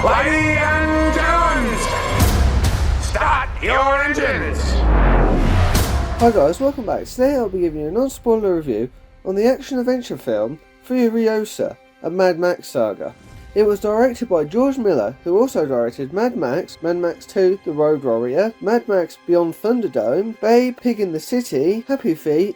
Ladies and gentlemen, start your engines! Hi guys, welcome back. Today I'll be giving you a non-spoiler review on the action-adventure film Furiosa, a Mad Max Saga. It was directed by George Miller, who also directed Mad Max, Mad Max 2, The Road Warrior, Mad Max Beyond Thunderdome, Babe, Pig in the City, Happy Feet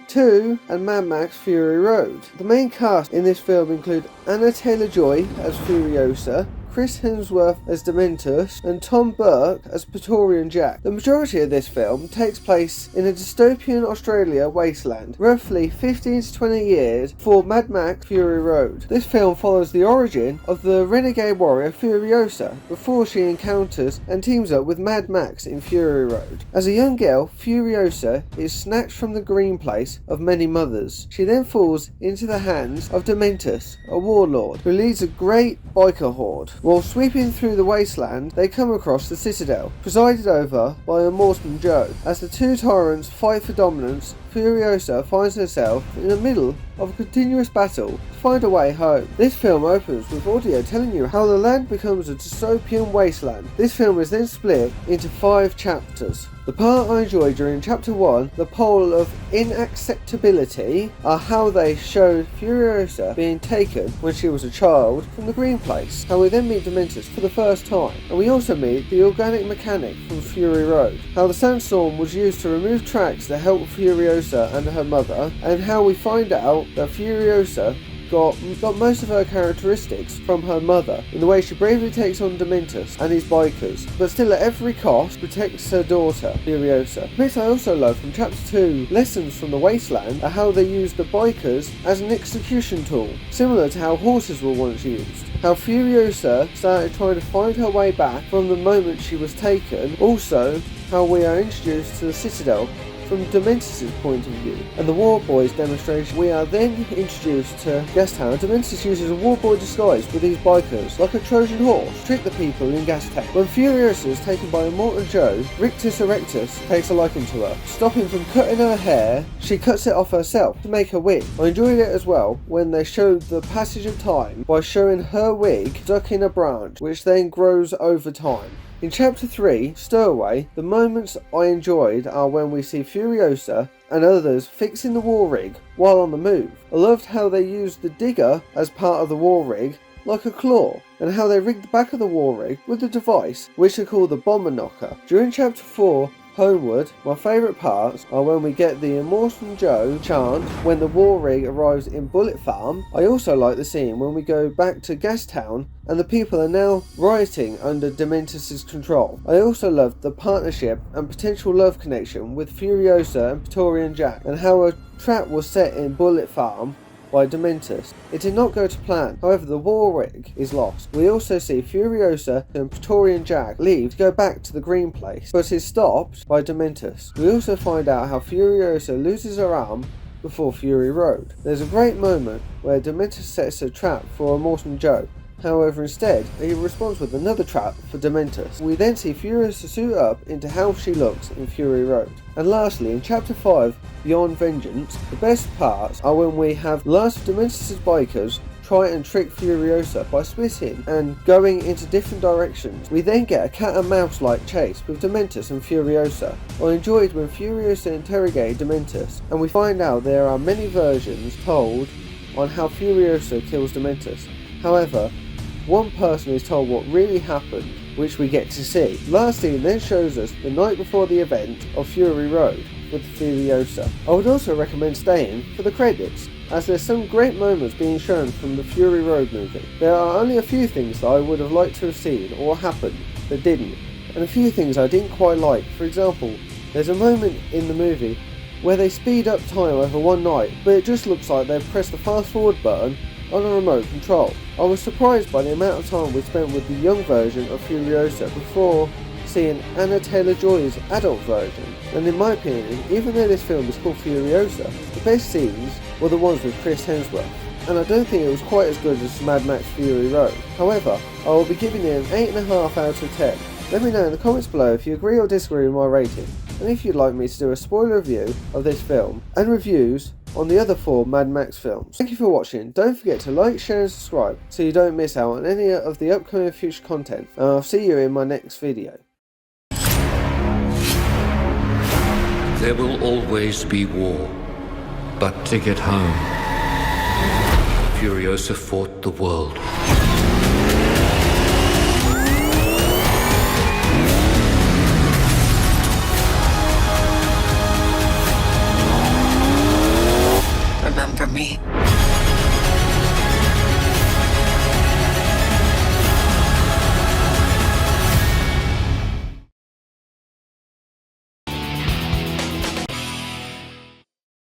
2, and Mad Max Fury Road. The main cast in this film include Anna Taylor-Joy as Furiosa, Chris Hemsworth as Dementus, and Tom Burke as Praetorian Jack. The majority of this film takes place in a dystopian Australia wasteland, roughly 15 to 20 years before Mad Max Fury Road. This film follows the origin of the renegade warrior Furiosa before she encounters and teams up with Mad Max in Fury Road. As a young girl, Furiosa is snatched from the green place of many mothers. She then falls into the hands of Dementus, a warlord who leads a great biker horde. While sweeping through the wasteland, they come across the Citadel, presided over by Immortan Joe. As the two tyrants fight for dominance, Furiosa finds herself in the middle of a continuous battle to find a way home. This film opens with audio telling you how the land becomes a dystopian wasteland. This film is then split into 5 chapters. The part I enjoyed during chapter 1, the pole of inacceptability, are how they showed Furiosa being taken when she was a child from the green place, how we then meet Dementus for the first time, and we also meet the organic mechanic from Fury Road, how the sandstorm was used to remove tracks that helped Furiosa and her mother, and how we find out that Furiosa got most of her characteristics from her mother, in the way she bravely takes on Dementus and his bikers, but still at every cost protects her daughter, Furiosa. Bits I also love from chapter 2, lessons from the wasteland, are how they use the bikers as an execution tool, similar to how horses were once used. How Furiosa started trying to find her way back from the moment she was taken. Also, how we are introduced to the Citadel from Dementus' point of view, and the War Boys demonstration. We are then introduced to Gastown. Dementus uses a War Boy disguise with these bikers, like a Trojan horse, to trick the people in Gastown. When Furiosa is taken by Immortan Joe, Rictus Erectus takes a liking to her. Stopping from cutting her hair, she cuts it off herself to make her wig. I enjoyed it as well when they showed the passage of time by showing her wig stuck in a branch, which then grows over time. In chapter 3, Stowaway, the moments I enjoyed are when we see Furiosa and others fixing the war rig while on the move. I loved how they used the digger as part of the war rig like a claw, and how they rigged the back of the war rig with a device which they call the bomber knocker. During chapter 4, Homeward, my favourite parts are when we get the Immortan Joe chant when the war rig arrives in Bullet Farm. I also like the scene when we go back to Gastown and the people are now rioting under Dementus' control. I also loved the partnership and potential love connection with Furiosa and Praetorian Jack, and how a trap was set in Bullet Farm by Dementus. It did not go to plan, however the war rig is lost. We also see Furiosa and Praetorian Jack leave to go back to the green place, but is stopped by Dementus. We also find out how Furiosa loses her arm before Fury Road. There's a great moment where Dementus sets a trap for Immortan Joe. However, instead, he responds with another trap for Dementus. We then see Furiosa suit up into how she looks in Fury Road. And lastly, in chapter 5, Beyond Vengeance, the best parts are when we have the last of Dementus' bikers try and trick Furiosa by splitting and going into different directions. We then get a cat and mouse like chase with Dementus and Furiosa. I enjoyed when Furiosa interrogated Dementus, and we find out there are many versions told on how Furiosa kills Dementus. However, one person is told what really happened, which we get to see. Last scene then shows us the night before the event of Fury Road with Furiosa. I would also recommend staying for the credits, as there's some great moments being shown from the Fury Road movie. There are only a few things that I would have liked to have seen or happened that didn't, and a few things I didn't quite like. For example, there's a moment in the movie where they speed up time over one night, but it just looks like they've pressed the fast forward button on a remote control. I was surprised by the amount of time we spent with the young version of Furiosa before seeing Anna Taylor-Joy's adult version, and in my opinion, even though this film is called Furiosa, the best scenes were the ones with Chris Hemsworth, and I don't think it was quite as good as Mad Max Fury Road. However, I will be giving it an 8.5 out of 10. Let me know in the comments below if you agree or disagree with my rating, and if you'd like me to do a spoiler review of this film and reviews on the other 4 Mad Max films. Thank you for watching. Don't forget to like, share and subscribe so you don't miss out on any of the upcoming future content, and I'll see you in my next video. There will always be war, but to get home, Furiosa fought the world. Remember me.